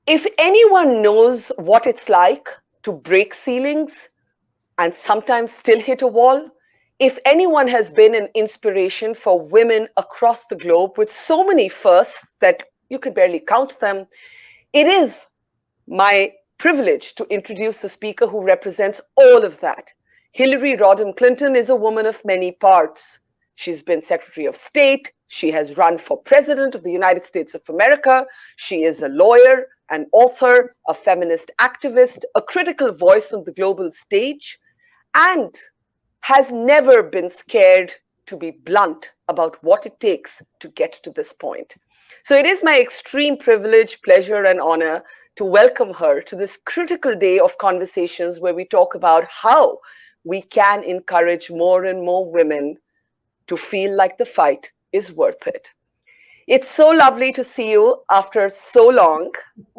If anyone knows what it's like to break ceilings and sometimes still hit a wall, if anyone has been an inspiration for women across the globe with so many firsts that you can barely count them, it is my privilege to introduce the speaker who represents all of that. Hillary Rodham Clinton is a woman of many parts. She's been Secretary of State. She has run for President of the United States of America. She is a lawyer, an author, a feminist activist, a critical voice on the global stage, and has never been scared to be blunt about what it takes to get to this point. So it is my extreme privilege, pleasure, and honor to welcome her to this critical day of conversations where we talk about how we can encourage more and more women to feel like the fight is worth it. It's so lovely to see you after so long,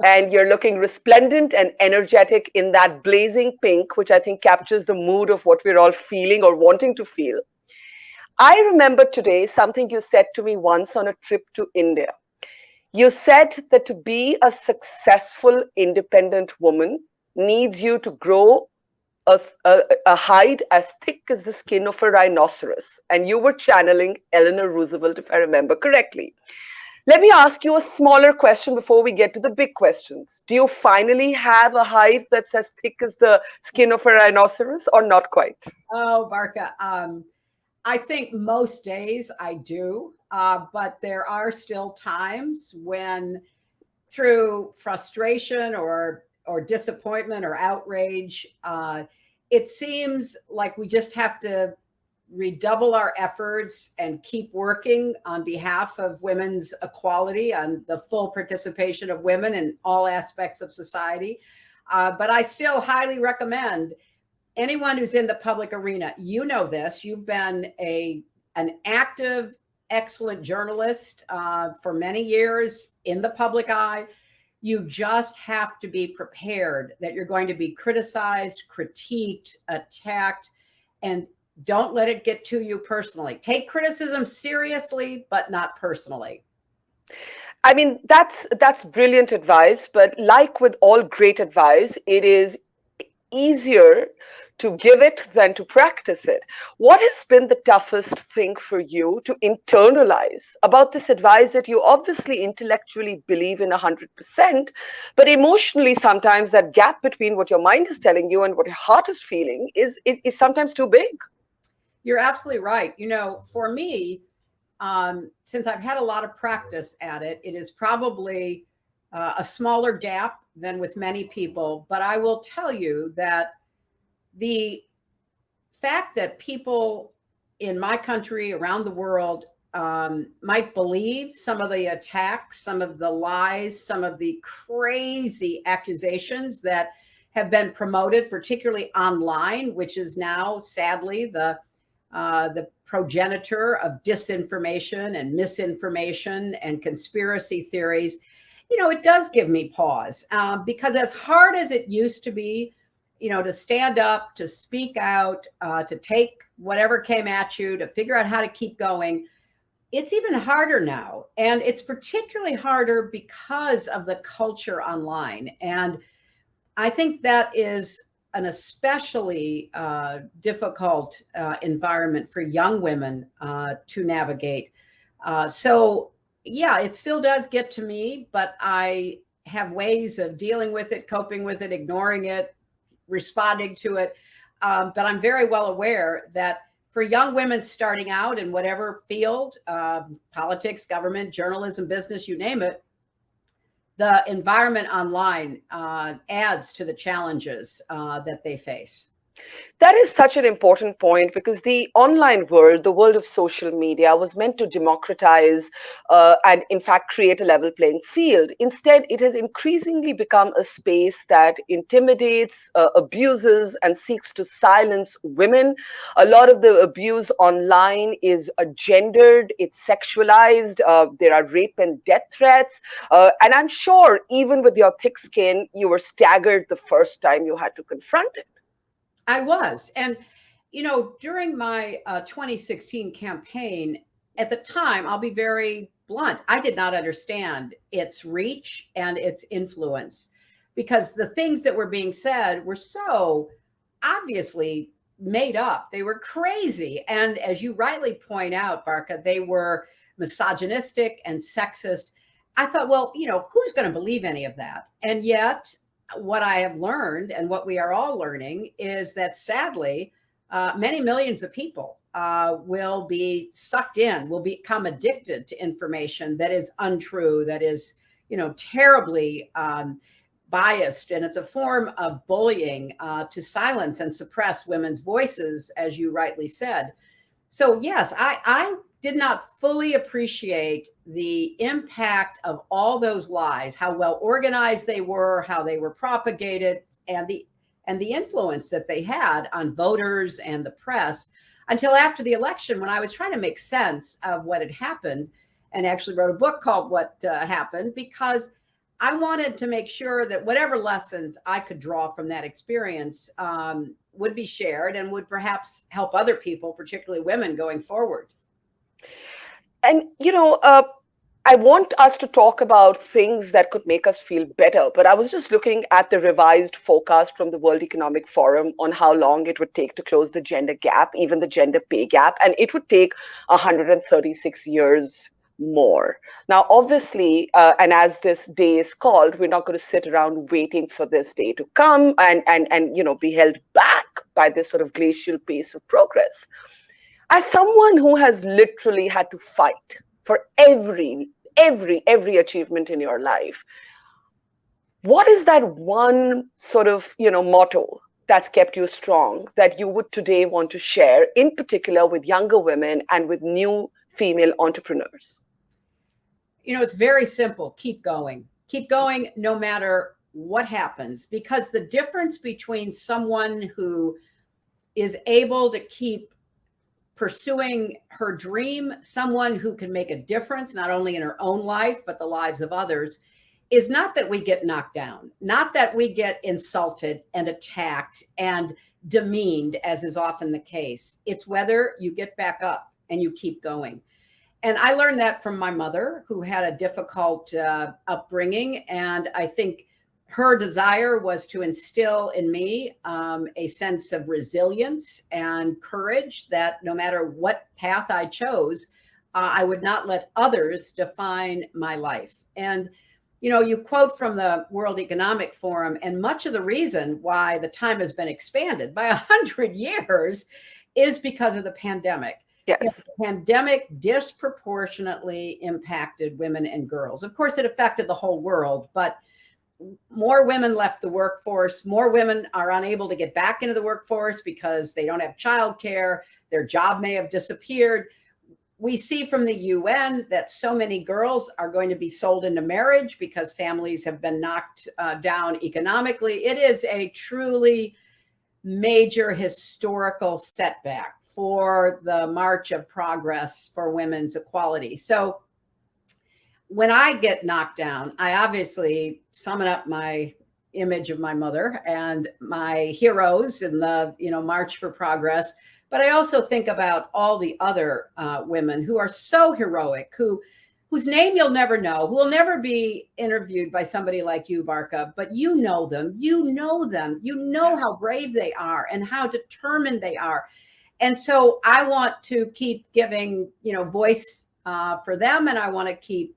and you're looking resplendent and energetic in that blazing pink, which I think captures the mood of what we're all feeling or wanting to feel. I remember today something you said to me once on a trip to India. You said that to be a successful, independent woman needs you to grow a hide as thick as the skin of a rhinoceros. And you were channeling Eleanor Roosevelt, if I remember correctly. Let me ask you a smaller question before we get to the big questions. Do you finally have a hide that's as thick as the skin of a rhinoceros, or not quite? Oh, Barkha, I think most days I do, but there are still times when, through frustration or disappointment or outrage, it seems like we just have to redouble our efforts and keep working on behalf of women's equality and the full participation of women in all aspects of society. But I still highly recommend anyone who's in the public arena. You know this. You've been an active, excellent journalist for many years in the public eye. You just have to be prepared that you're going to be criticized, critiqued, attacked, and don't let it get to you personally. Take criticism seriously, but not personally. I mean, that's brilliant advice, but like with all great advice, it is easier to give it than to practice it. What has been the toughest thing for you to internalize about this advice that you obviously intellectually believe in 100%, but emotionally sometimes that gap between what your mind is telling you and what your heart is feeling is sometimes too big? You're absolutely right. You know, for me, since I've had a lot of practice at it, it is probably a smaller gap than with many people. But I will tell you that the fact that people in my country, around the world, might believe some of the attacks, some of the lies, some of the crazy accusations that have been promoted, particularly online, which is now sadly the progenitor of disinformation and misinformation and conspiracy theories. You know, it does give me pause because as hard as it used to be, you know, to stand up, to speak out, to take whatever came at you, to figure out how to keep going, it's even harder now. And it's particularly harder because of the culture online. And I think that is an especially difficult environment for young women to navigate. So, yeah, it still does get to me, but I have ways of dealing with it, coping with it, ignoring it, responding to it. But I'm very well aware that for young women starting out in whatever field, politics, government, journalism, business, you name it, the environment online adds to the challenges that they face. That is such an important point because the online world, the world of social media, was meant to democratize and, in fact, create a level playing field. Instead, it has increasingly become a space that intimidates, abuses, and seeks to silence women. A lot of the abuse online is gendered, it's sexualized, there are rape and death threats. And I'm sure, even with your thick skin, you were staggered the first time you had to confront it. I was. And, you know, during my 2016 campaign, at the time, I'll be very blunt. I did not understand its reach and its influence, because the things that were being said were so obviously made up. They were crazy. And as you rightly point out, Barkha, they were misogynistic and sexist. I thought, well, who's going to believe any of that? And yet, what I have learned, and what we are all learning, is that sadly, many millions of people will be sucked in, will become addicted to information that is untrue, that is, terribly biased. And it's a form of bullying to silence and suppress women's voices, as you rightly said. So yes, I did not fully appreciate the impact of all those lies, how well organized they were, how they were propagated, and the influence that they had on voters and the press, until after the election, when I was trying to make sense of what had happened, and actually wrote a book called What Happened, because I wanted to make sure that whatever lessons I could draw from that experience would be shared and would perhaps help other people, particularly women, going forward. And, I want us to talk about things that could make us feel better, but I was just looking at the revised forecast from the World Economic Forum on how long it would take to close the gender gap, even the gender pay gap, and it would take 136 years more. Now, obviously, and as this day is called, we're not going to sit around waiting for this day to come and be held back by this sort of glacial pace of progress. As someone who has literally had to fight for every achievement in your life, what is that one sort of motto that's kept you strong that you would today want to share, in particular with younger women and with new female entrepreneurs? It's very simple. Keep going no matter what happens, because the difference between someone who is able to keep pursuing her dream, someone who can make a difference, not only in her own life, but the lives of others, is not that we get knocked down, not that we get insulted and attacked and demeaned, as is often the case. It's whether you get back up and you keep going. And I learned that from my mother, who had a difficult upbringing. And I think her desire was to instill in me a sense of resilience and courage, that no matter what path I chose, I would not let others define my life. And, you quote from the World Economic Forum, and much of the reason why the time has been expanded by 100 years is because of the pandemic. Yes. The pandemic disproportionately impacted women and girls. Of course, it affected the whole world, but more women left the workforce. More women are unable to get back into the workforce because they don't have childcare. Their job may have disappeared. We see from the UN that so many girls are going to be sold into marriage because families have been knocked down economically. It is a truly major historical setback for the march of progress for women's equality. So when I get knocked down, I obviously summon up my image of my mother and my heroes in the March for Progress. But I also think about all the other women who are so heroic, whose name you'll never know, who will never be interviewed by somebody like you, Barkha, but you know them, you know how brave they are and how determined they are. And so I want to keep giving, voice for them, and I want to keep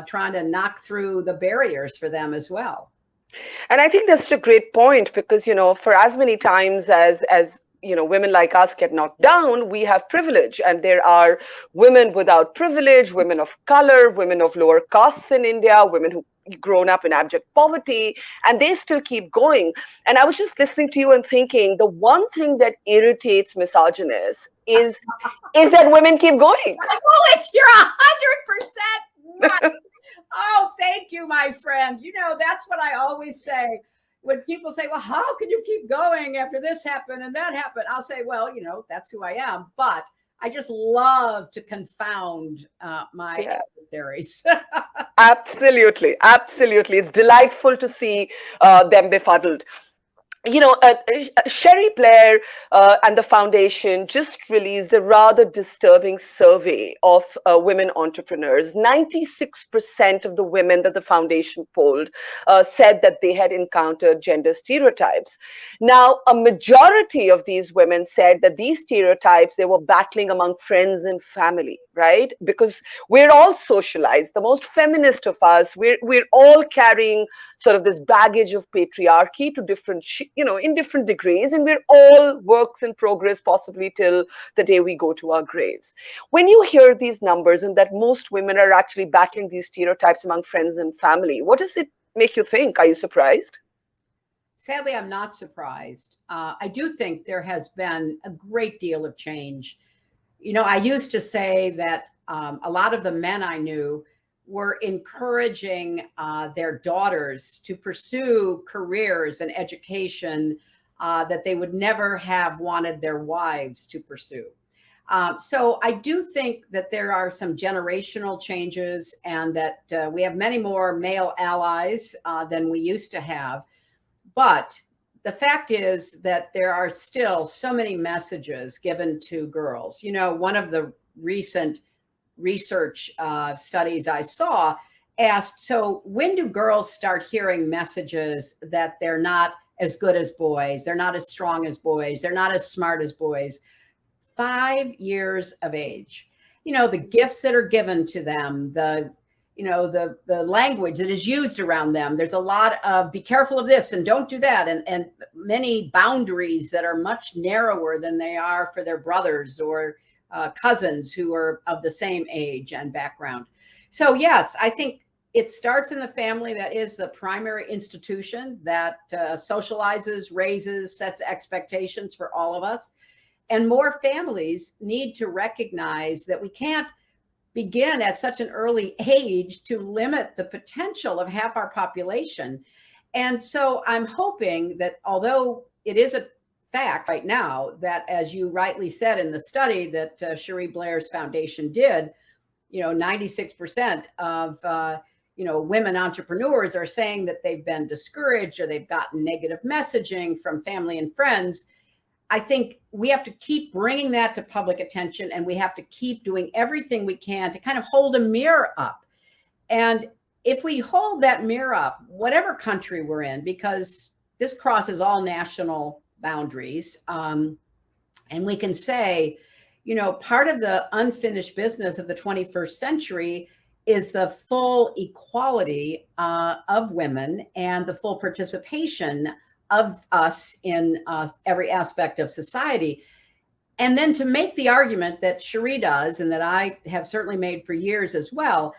trying to knock through the barriers for them as well. And I think that's a great point, because, for as many times as women like us get knocked down, we have privilege. And there are women without privilege, women of color, women of lower castes in India, women who grown up in abject poverty, and they still keep going. And I was just listening to you and thinking, the one thing that irritates misogynists is that women keep going. You're 100% right. Oh, thank you, my friend. That's what I always say. When people say, well, how can you keep going after this happened and that happened? I'll say, well, that's who I am. But I just love to confound my adversaries. Absolutely. It's delightful to see them befuddled. Cherie, Blair, and the foundation just released a rather disturbing survey of women entrepreneurs. 96% of the women that the foundation polled said that they had encountered gender stereotypes. Now, a majority of these women said that these stereotypes they were battling among friends and family, right? Because we're all socialized. The most feminist of us, we're all carrying sort of this baggage of patriarchy to in different degrees, and we're all works in progress, possibly till the day we go to our graves. When you hear these numbers and that most women are actually battling these stereotypes among friends and family, what does it make you think? Are you surprised? Sadly, I'm not surprised. I do think there has been a great deal of change. I used to say that a lot of the men I knew were encouraging their daughters to pursue careers and education that they would never have wanted their wives to pursue. So I do think that there are some generational changes and that we have many more male allies than we used to have. But the fact is that there are still so many messages given to girls. One of the recent research studies I saw asked, so when do girls start hearing messages that they're not as good as boys, they're not as strong as boys, they're not as smart as boys? 5 years of age. The gifts that are given to them, the language that is used around them. There's a lot of be careful of this and don't do that, and many boundaries that are much narrower than they are for their brothers or cousins who are of the same age and background. So yes, I think it starts in the family. That is the primary institution that socializes, raises, sets expectations for all of us. And more families need to recognize that we can't begin at such an early age to limit the potential of half our population. And so I'm hoping that although it is a fact right now that, as you rightly said in the study that Cherie Blair's foundation did, 96% of women entrepreneurs are saying that they've been discouraged or they've gotten negative messaging from family and friends. I think we have to keep bringing that to public attention, and we have to keep doing everything we can to kind of hold a mirror up. And if we hold that mirror up, whatever country we're in, because this crosses all national boundaries, and we can say, part of the unfinished business of the 21st century is the full equality of women and the full participation of us in every aspect of society. And then to make the argument that Cherie does, and that I have certainly made for years as well,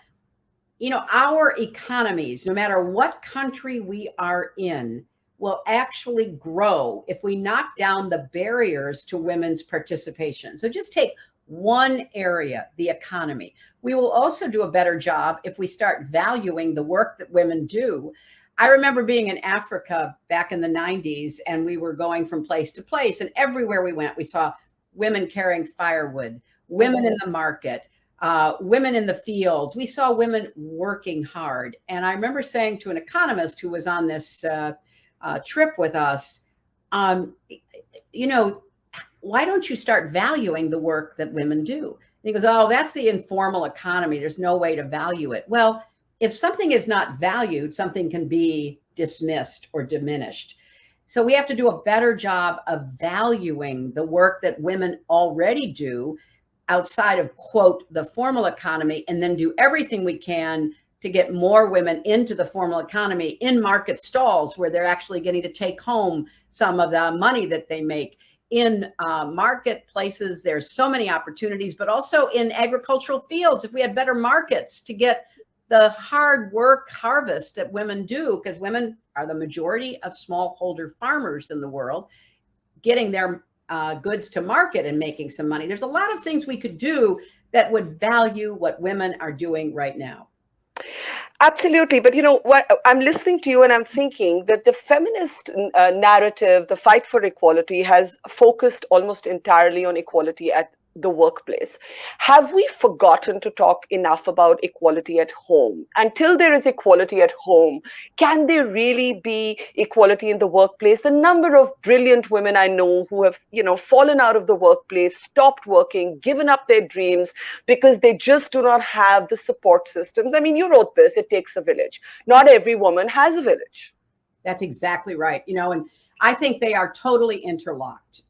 our economies, no matter what country we are in, will actually grow if we knock down the barriers to women's participation. So just take one area, the economy. We will also do a better job if we start valuing the work that women do. I remember being in Africa back in the 90s, and we were going from place to place, and everywhere we went, we saw women carrying firewood, women in the market, women in the fields. We saw women working hard. And I remember saying to an economist who was on this trip with us, why don't you start valuing the work that women do? And he goes, oh, that's the informal economy. There's no way to value it. Well, if something is not valued, something can be dismissed or diminished. So we have to do a better job of valuing the work that women already do outside of, quote, the formal economy, and then do everything we can to get more women into the formal economy in market stalls where they're actually getting to take home some of the money that they make. In marketplaces, there's so many opportunities, but also in agricultural fields. If we had better markets to get the hard work harvest that women do, because women are the majority of smallholder farmers in the world, getting their goods to market and making some money. There's a lot of things we could do that would value what women are doing right now. Absolutely. But what, I'm listening to you and I'm thinking that the feminist narrative, the fight for equality, has focused almost entirely on equality at the workplace. Have we forgotten to talk enough about equality at home? Until there is equality at home, can there really be equality in the workplace? The number of brilliant women I know who have, fallen out of the workplace, stopped working, given up their dreams because they just do not have the support systems. I mean, you wrote this, it takes a village. Not every woman has a village. That's exactly right. And I think they are totally interlocked.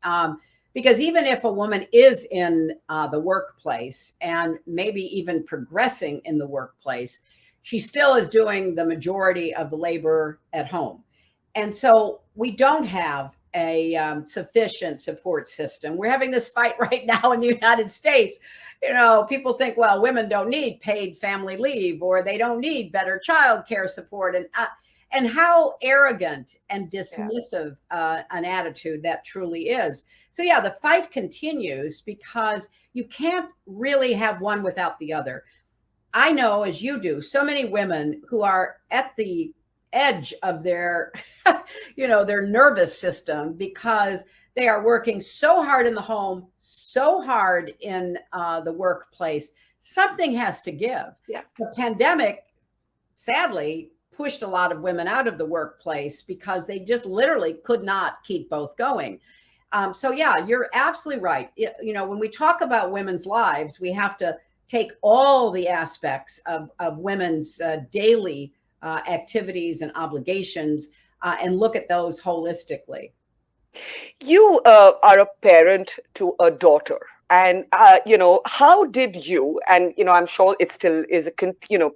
Because even if a woman is in the workplace and maybe even progressing in the workplace, she still is doing the majority of the labor at home. And so we don't have a sufficient support system. We're having this fight right now in the United States. People think, well, women don't need paid family leave, or they don't need better childcare support. And how arrogant and dismissive an attitude that truly is. So yeah, the fight continues because you can't really have one without the other. I know, as you do, so many women who are at the edge of their, their nervous system because they are working so hard in the home, so hard in the workplace. Something has to give. Yeah. The pandemic, sadly, pushed a lot of women out of the workplace because they just literally could not keep both going. So yeah, you're absolutely right. When we talk about women's lives, we have to take all the aspects of women's daily activities and obligations and look at those holistically. You are a parent to a daughter. And, how did you, and, I'm sure it still is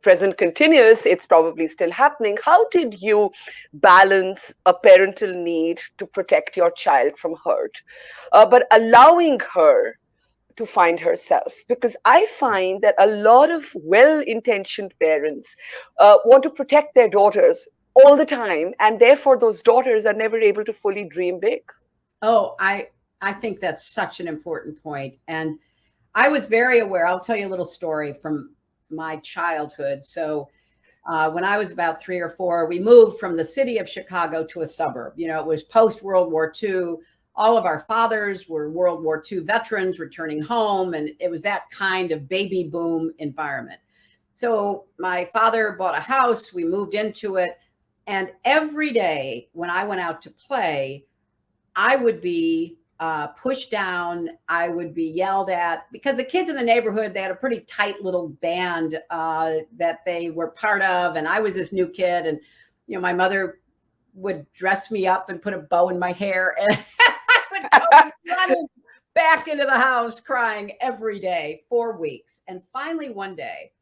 present continuous, it's probably still happening. How did you balance a parental need to protect your child from hurt, but allowing her to find herself? Because I find that a lot of well-intentioned parents want to protect their daughters all the time, and therefore those daughters are never able to fully dream big. Oh, I think that's such an important point. And I was very aware. I'll tell you a little story from my childhood. So when I was about 3 or 4, we moved from the city of Chicago to a suburb. It was post World War II. All of our fathers were World War II veterans returning home. And it was that kind of baby boom environment. So my father bought a house. We moved into it. And every day when I went out to play, I would be pushed down. I would be yelled at because the kids in the neighborhood, they had a pretty tight little band that they were part of. And I was this new kid. And, my mother would dress me up and put a bow in my hair. And I would go running back into the house crying every day, 4 weeks. And finally, one day,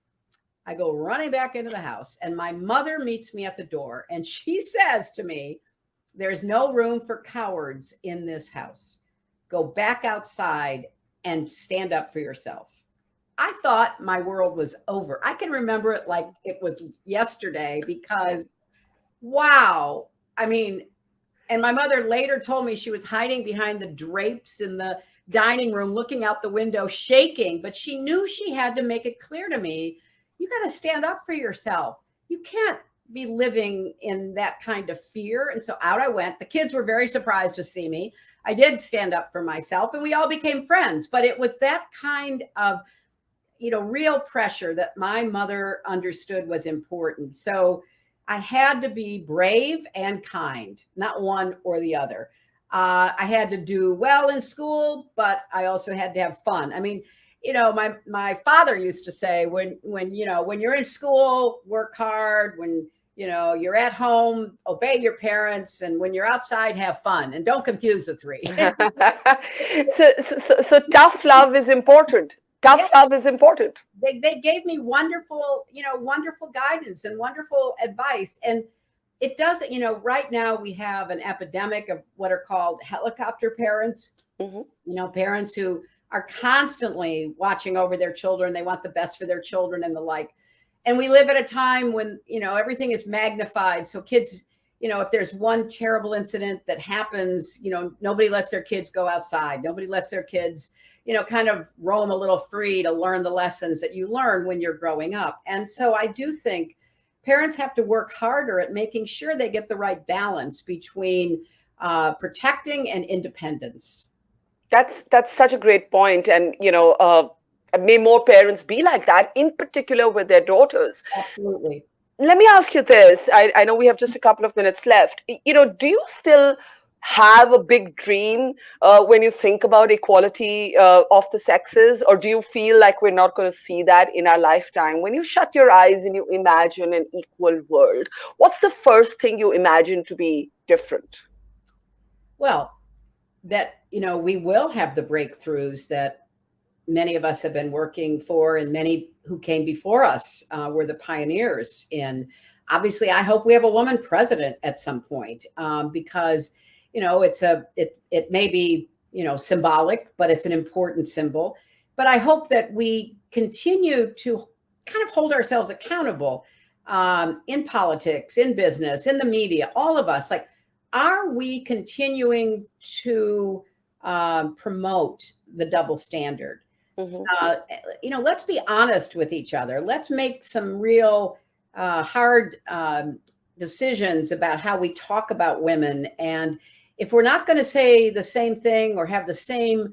I go running back into the house and my mother meets me at the door. And she says to me, "There's no room for cowards in this house. Go back outside and stand up for yourself." I thought my world was over. I can remember it like it was yesterday because, wow. I mean, and my mother later told me she was hiding behind the drapes in the dining room, looking out the window, shaking, but she knew she had to make it clear to me, you got to stand up for yourself. You can't be living in that kind of fear. And so out I went. The kids were very surprised to see me. I did stand up for myself and we all became friends, but it was that kind of, real pressure that my mother understood was important. So I had to be brave and kind, not one or the other. I had to do well in school, but I also had to have fun. I mean, my father used to say, when you're in school, work hard. When you're at home, obey your parents, and when you're outside, have fun, and don't confuse the three. So tough love is important. Tough love is important. They gave me wonderful guidance and wonderful advice. And it doesn't, right now we have an epidemic of what are called helicopter parents, parents who are constantly watching over their children. They want the best for their children and the like. And we live at a time when, everything is magnified. So kids, if there's one terrible incident that happens, nobody lets their kids go outside. Nobody lets their kids, kind of roam a little free to learn the lessons that you learn when you're growing up. And so I do think parents have to work harder at making sure they get the right balance between protecting and independence. That's such a great point, and may more parents be like that, in particular with their daughters. Absolutely. Let me ask you this. I know we have just a couple of minutes left. Do you still have a big dream when you think about equality of the sexes, or do you feel like we're not going to see that in our lifetime? When you shut your eyes and you imagine an equal world, what's the first thing you imagine to be different? Well, that, we will have the breakthroughs that many of us have been working for, and many who came before us were the pioneers in. Obviously, I hope we have a woman president at some point, because it may be symbolic, but it's an important symbol. But I hope that we continue to kind of hold ourselves accountable, in politics, in business, in the media, all of us. Like, are we continuing to promote the double standard? Hmm. Let's be honest with each other. Let's make some real hard decisions about how we talk about women. And if we're not going to say the same thing or have the same,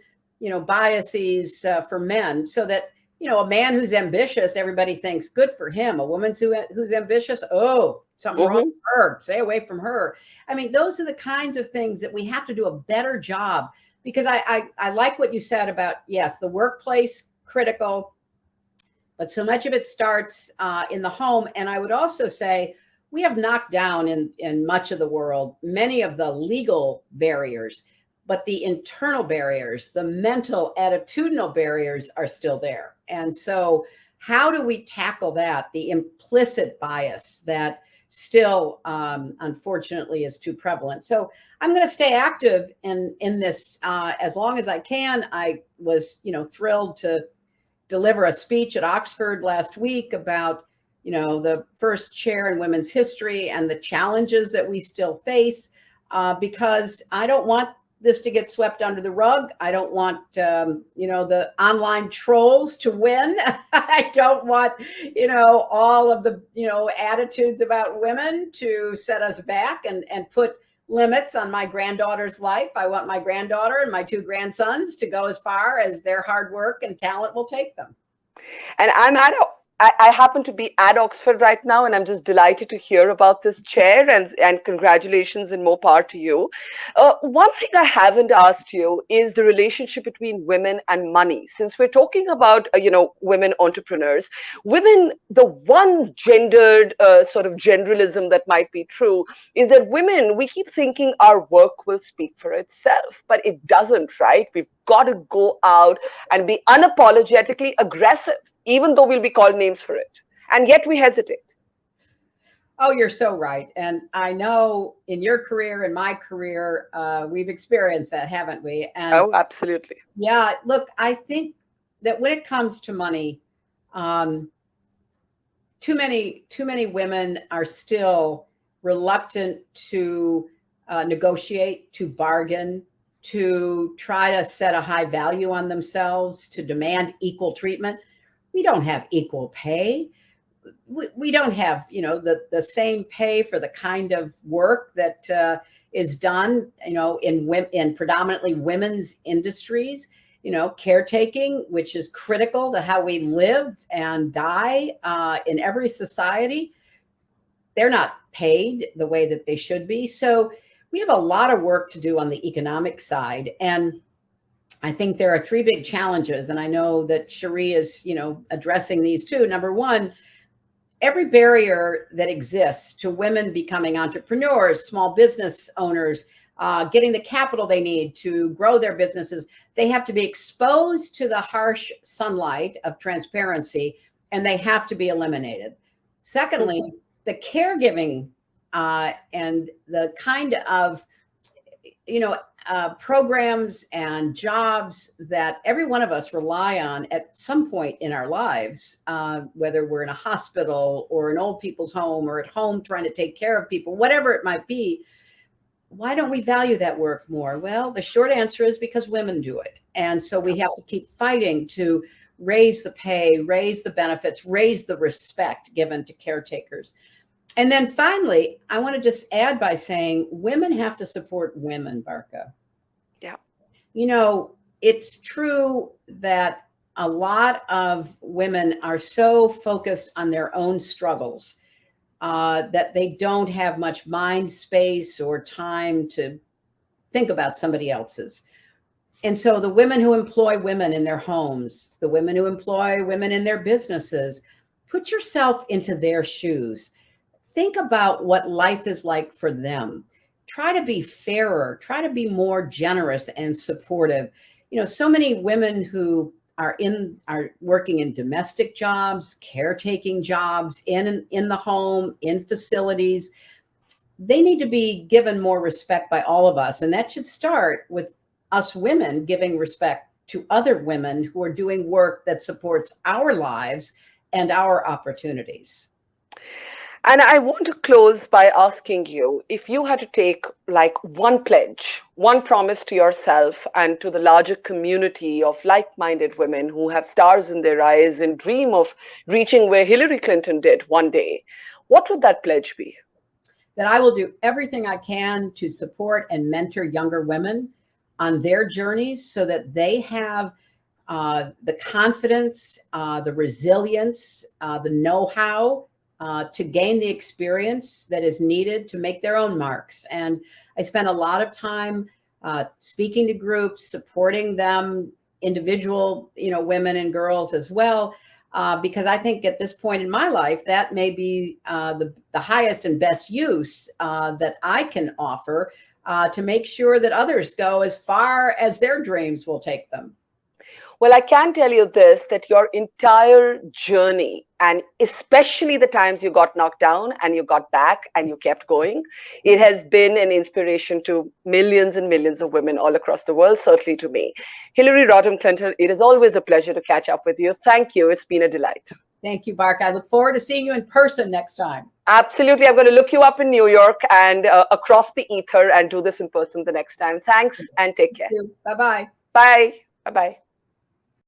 biases for men, so that, a man who's ambitious, everybody thinks good for him. A woman who's ambitious, oh, something wrong Hmm. with her, stay away from her. I mean, those are the kinds of things that we have to do a better job. Because I like what you said about, yes, the workplace, critical, but so much of it starts in the home. And I would also say we have knocked down in much of the world many of the legal barriers, but the internal barriers, the mental, attitudinal barriers are still there. And so how do we tackle that? The implicit bias that still, unfortunately, is too prevalent. So I'm going to stay active in this as long as I can. I was, thrilled to deliver a speech at Oxford last week about, the first chair in women's history and the challenges that we still face, because I don't want this to get swept under the rug. I don't want, the online trolls to win. I don't want, all of the, attitudes about women to set us back and put limits on my granddaughter's life. I want my granddaughter and my two grandsons to go as far as their hard work and talent will take them. And I happen to be at Oxford right now, and I'm just delighted to hear about this chair, and congratulations and more power to you. One thing I haven't asked you is the relationship between women and money. Since we're talking about, women entrepreneurs, women, the one gendered sort of generalism that might be true is that women, we keep thinking our work will speak for itself, but it doesn't, right? We've got to go out and be unapologetically aggressive, even though we'll be called names for it. And yet we hesitate. Oh, you're so right. And I know in your career and my career, we've experienced that, haven't we? And Oh, absolutely. yeah, look, I think that when it comes to money, um, too many women are still reluctant to negotiate, to bargain, to try to set a high value on themselves, to demand equal treatment. We don't have equal pay. We don't have, the same pay for the kind of work that is done, in predominantly women's industries. Caretaking, which is critical to how we live and die in every society. They're not paid the way that they should be. So we have a lot of work to do on the economic side. And I think there are three big challenges. And I know that Cherie is, addressing these too. Number one, every barrier that exists to women becoming entrepreneurs, small business owners, getting the capital they need to grow their businesses, they have to be exposed to the harsh sunlight of transparency, and they have to be eliminated. Secondly, the caregiving and the kind of, programs and jobs that every one of us rely on at some point in our lives, whether we're in a hospital or an old people's home or at home trying to take care of people, whatever it might be. Why don't we value that work more? Well, the short answer is because women do it. And so we have to keep fighting to raise the pay, raise the benefits, raise the respect given to caretakers. And then finally, I want to just add by saying women have to support women, Barkha. Yeah. it's true that a lot of women are so focused on their own struggles that they don't have much mind space or time to think about somebody else's. And so the women who employ women in their homes, the women who employ women in their businesses, put yourself into their shoes. Think about what life is like for them. Try to be fairer, try to be more generous and supportive. You know, so many women who are working in domestic jobs, caretaking jobs, in the home, in facilities. They need to be given more respect by all of us. And that should start with us women giving respect to other women who are doing work that supports our lives and our opportunities. And I want to close by asking you if you had to take like one pledge, one promise to yourself and to the larger community of like minded women who have stars in their eyes and dream of reaching where Hillary Clinton did one day, what would that pledge be? That I will do everything I can to support and mentor younger women on their journeys so that they have the confidence, the resilience, the know-how to gain the experience that is needed to make their own marks. And I spent a lot of time speaking to groups, supporting them, individual, women and girls as well, because I think at this point in my life, that may be the highest and best use that I can offer to make sure that others go as far as their dreams will take them. Well, I can tell you this, that your entire journey, and especially the times you got knocked down and you got back and you kept going, it has been an inspiration to millions and millions of women all across the world, certainly to me. Hillary Rodham Clinton, it is always a pleasure to catch up with you. Thank you. It's been a delight. Thank you, Barkha. I look forward to seeing you in person next time. Absolutely. I'm going to look you up in New York and across the ether and do this in person the next time. Thanks and take care. Bye-bye. Bye. Bye-bye.